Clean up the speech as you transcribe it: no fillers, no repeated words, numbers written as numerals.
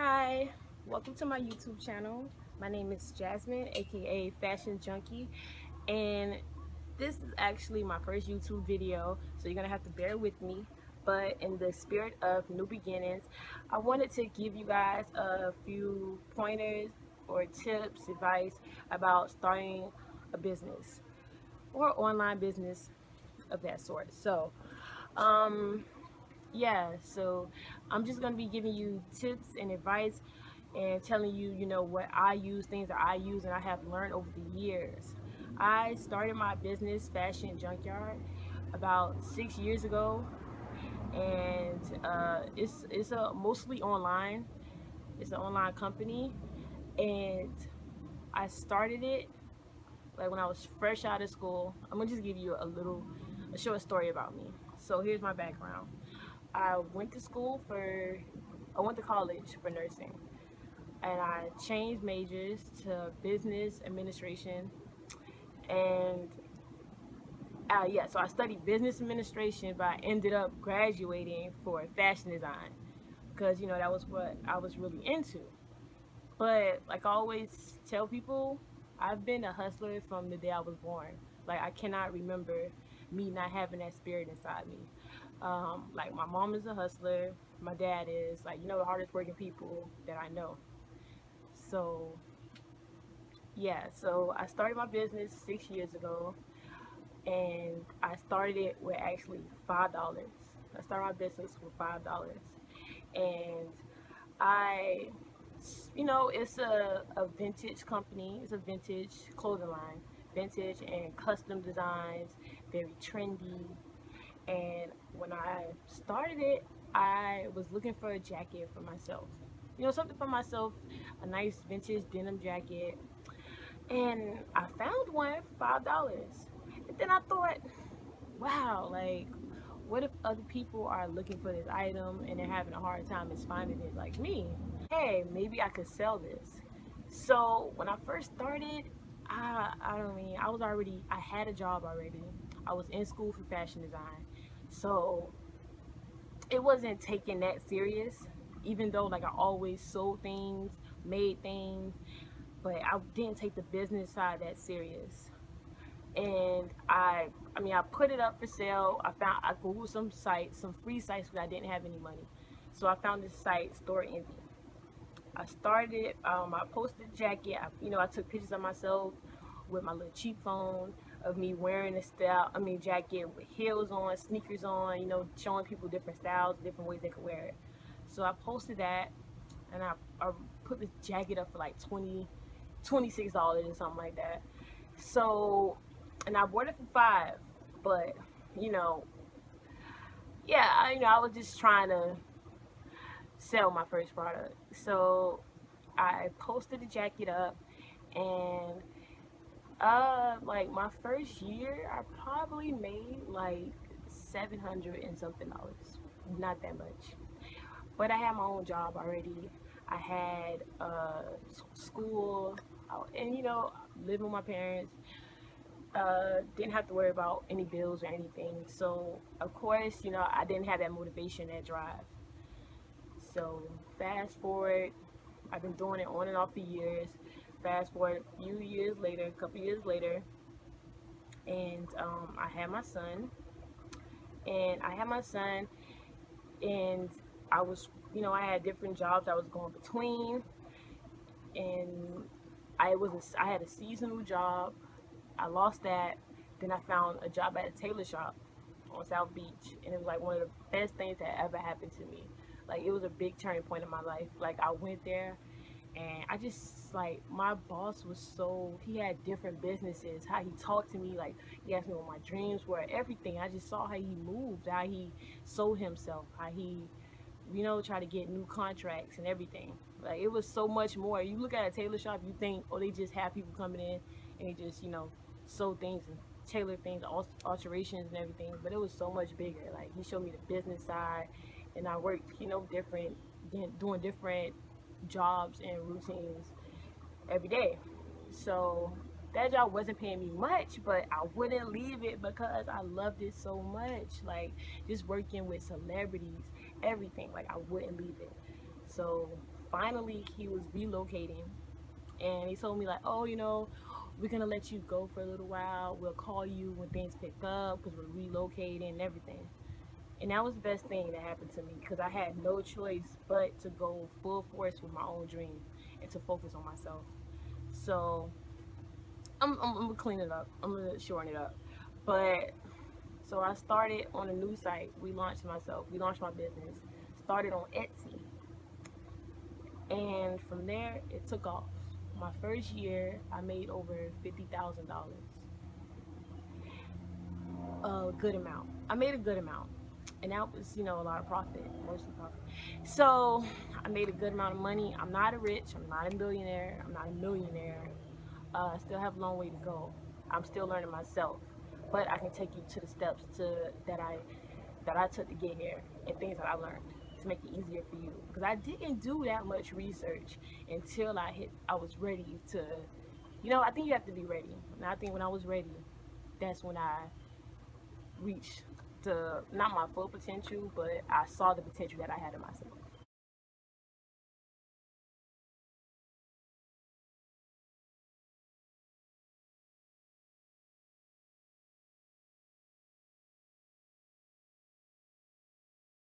Hi, welcome to my YouTube channel. My name is Jasmine, aka Fashion Junkie, and this is actually my first YouTube video, so you're gonna have to bear with me. But in the spirit of new beginnings, I wanted to give you guys a few pointers or tips, advice about starting a business or online business of that sort. Um, so I'm just gonna be giving you tips and advice and telling you, what I use, things that I use and I have learned over the years. I started my business, Fashion Junkyard, about 6 years ago, and it's a mostly online. It's an online company, and I started it like when I was fresh out of school. I'm gonna just give you a short story about me. So here's my background. I went to school for, I went to college for nursing, and I changed majors to business administration. And so I studied business administration, but I ended up graduating for fashion design because that was what I was really into. But like I always tell people, I've been a hustler from the day I was born. Like I cannot remember me not having that spirit inside me. Like my mom is a hustler, my dad is like the hardest working people that I know. So so I started my business 6 years ago, and I started it with actually $5. I started my business with $5, and I, it's a vintage company. It's a vintage clothing line, vintage and custom designs, very trendy. And when I started it, I was looking for a jacket for myself. Something for myself, a nice vintage denim jacket. And I found one for $5. And then I thought, wow, like, what if other people are looking for this item and they're having a hard time is finding it like me? Hey, maybe I could sell this. So when I first started, I don't mean I had a job already. I was in school for fashion design. So it wasn't taken that serious, even though like I always sold things, made things, but I didn't take the business side that serious. And I put it up for sale. I googled some sites, some free sites, but I didn't have any money. So I found this site, Store Envy. I started. I posted a jacket. I took pictures of myself with my little cheap phone of me wearing a jacket with heels on, sneakers on. Showing people different styles, different ways they could wear it. So I posted that, and I put the jacket up for like $26 or something like that. So, and I bought it for 5, but you know, I was just trying to sell my first product. So I posted the jacket up, and like my first year, I probably made like 700 and something dollars. Not that much, but I had my own job already. I had school, and living with my parents. Didn't have to worry about any bills or anything. So of course, I didn't have that motivation, that drive. So fast forward, I've been doing it on and off for years. Fast forward a few years later, a couple years later, and I had my son. And I had my son, and I was, I had different jobs I was going between, and I had a seasonal job. I lost that. Then I found a job at a tailor shop on South Beach, and it was like one of the best things that ever happened to me. Like it was a big turning point in my life. Like I went there, and I just like my boss was so he had different businesses. How he talked to me, like he asked me what my dreams were, everything. I just saw how he moved, how he sold himself, how he try to get new contracts and everything. Like it was so much more. You look at a tailor shop, you think, oh, they just have people coming in and they just, sew things and tailor things, alterations and everything. But it was so much bigger. Like he showed me the business side, and I worked, different, doing different jobs and routines every day. So that job wasn't paying me much, but I wouldn't leave it because I loved it so much. Like just working with celebrities, everything. Like I wouldn't leave it. So finally he was relocating, and he told me like, oh, you know, we're gonna let you go for a little while. We'll call you when things pick up because we're relocating and everything. And that was the best thing that happened to me because I had no choice but to go full force with my own dream and to focus on myself. So I'm gonna clean it up. I'm gonna shorten it up. But so I started on a new site. We launched myself. We launched my business. Started on Etsy, and from there it took off. My first year, I made over $50,000. A good amount. I made a good amount, and that was, you know, a lot of profit, mostly profit. So I made a good amount of money. I'm not a rich. I'm not a billionaire. I'm not a millionaire. I still have a long way to go. I'm still learning myself, but I can take you to the steps that I took to get here and things that I learned to make it easier for you. Because I didn't do that much research until I was ready to, you know, I think you have to be ready. And I think when I was ready, that's when I reached the, not my full potential, but I saw the potential that I had in myself.